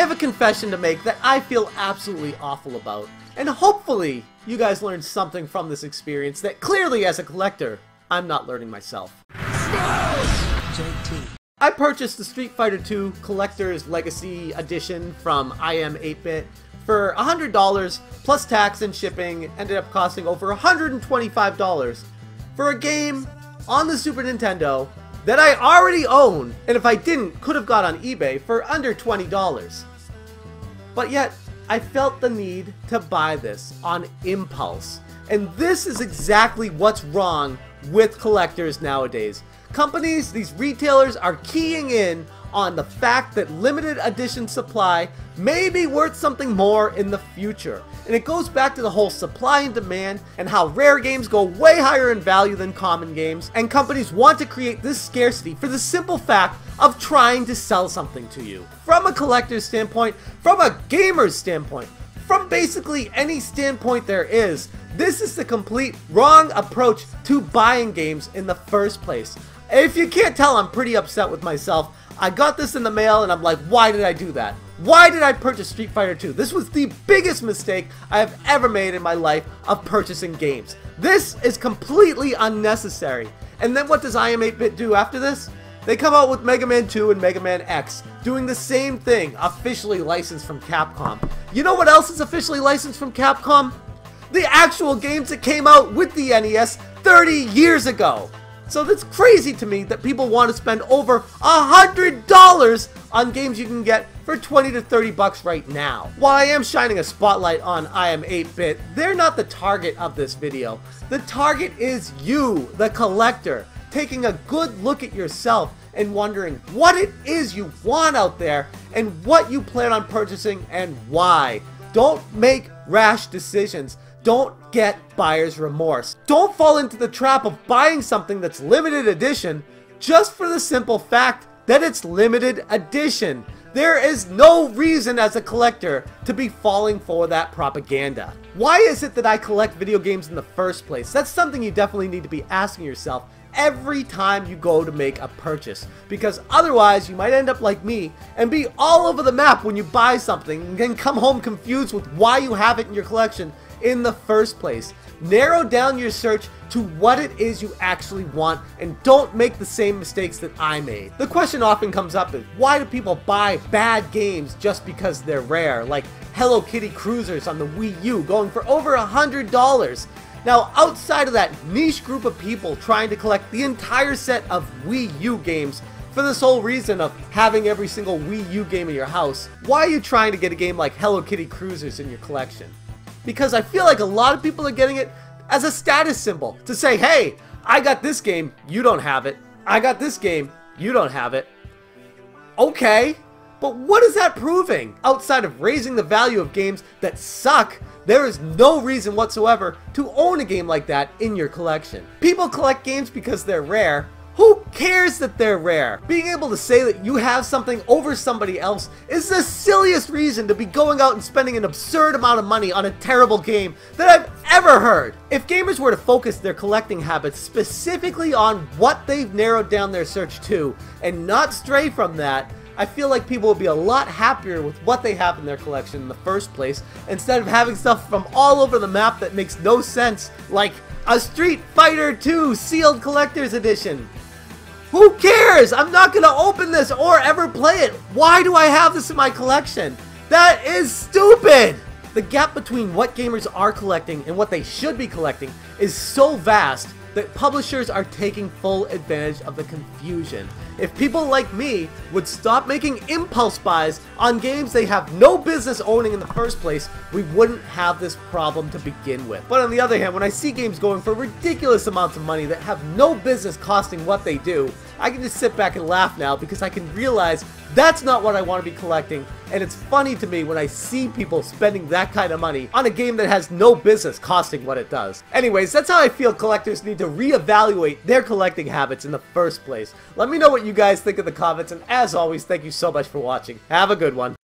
have a confession to make that I feel absolutely awful about. And hopefully, you guys learned something from this experience that clearly as a collector, I'm not learning myself. JT. I purchased the Street Fighter II Collector's Legacy Edition from IM8bit for $100 plus tax and shipping. Ended up costing over $125 for a game on the Super Nintendo that I already own, and if I didn't, could have got on eBay for under $20. But yet, I felt the need to buy this on impulse. And this is exactly what's wrong with collectors nowadays. Companies, these retailers, are keying in on the fact that limited edition supply may be worth something more in the future. And it goes back to the whole supply and demand and how rare games go way higher in value than common games, and companies want to create this scarcity for the simple fact of trying to sell something to you. From a collector's standpoint, from a gamer's standpoint, from basically any standpoint there is, this is the complete wrong approach to buying games in the first place. If you can't tell, I'm pretty upset with myself. I got this in the mail and I'm like, why did I do that? Why did I purchase Street Fighter II? This was the biggest mistake I have ever made in my life of purchasing games. This is completely unnecessary. And then what does IM8bit do after this? They come out with Mega Man 2 and Mega Man X, doing the same thing, officially licensed from Capcom. You know what else is officially licensed from Capcom? The actual games that came out with the NES 30 years ago. So that's crazy to me that people want to spend over $100 on games you can get for 20 to 30 bucks right now. While I am shining a spotlight on IM8bit, they're not the target of this video. The target is you, the collector, taking a good look at yourself and wondering what it is you want out there and what you plan on purchasing and why. Don't make rash decisions. Don't get buyer's remorse. Don't fall into the trap of buying something that's limited edition just for the simple fact that it's limited edition. There is no reason as a collector to be falling for that propaganda. Why is it that I collect video games in the first place? That's something you definitely need to be asking yourself every time you go to make a purchase, because otherwise you might end up like me and be all over the map when you buy something and then come home confused with why you have it in your collection in the first place. Narrow down your search to what it is you actually want and don't make the same mistakes that I made. The question often comes up is, why do people buy bad games just because they're rare, like Hello Kitty Cruisers on the Wii U going for over $100? Now, outside of that niche group of people trying to collect the entire set of Wii U games for the sole reason of having every single Wii U game in your house, why are you trying to get a game like Hello Kitty Cruisers in your collection? Because I feel like a lot of people are getting it as a status symbol to say, hey, I got this game, you don't have it. I got this game, you don't have it. Okay, but what is that proving? Outside of raising the value of games that suck, there is no reason whatsoever to own a game like that in your collection. People collect games because they're rare. Who cares that they're rare? Being able to say that you have something over somebody else is the silliest reason to be going out and spending an absurd amount of money on a terrible game that I've ever heard. If gamers were to focus their collecting habits specifically on what they've narrowed down their search to and not stray from that, I feel like people would be a lot happier with what they have in their collection in the first place, instead of having stuff from all over the map that makes no sense, like a Street Fighter II Sealed Collector's Edition. Who cares? I'm not going to open this or ever play it. Why do I have this in my collection? That is stupid! The gap between what gamers are collecting and what they should be collecting is so vast that publishers are taking full advantage of the confusion. If people like me would stop making impulse buys on games they have no business owning in the first place, we wouldn't have this problem to begin with. But on the other hand, when I see games going for ridiculous amounts of money that have no business costing what they do, I can just sit back and laugh now because I can realize that's not what I want to be collecting, and it's funny to me when I see people spending that kind of money on a game that has no business costing what it does. Anyways, that's how I feel collectors need to reevaluate their collecting habits in the first place. Let me know what you guys think in the comments, and as always, thank you so much for watching. Have a good one.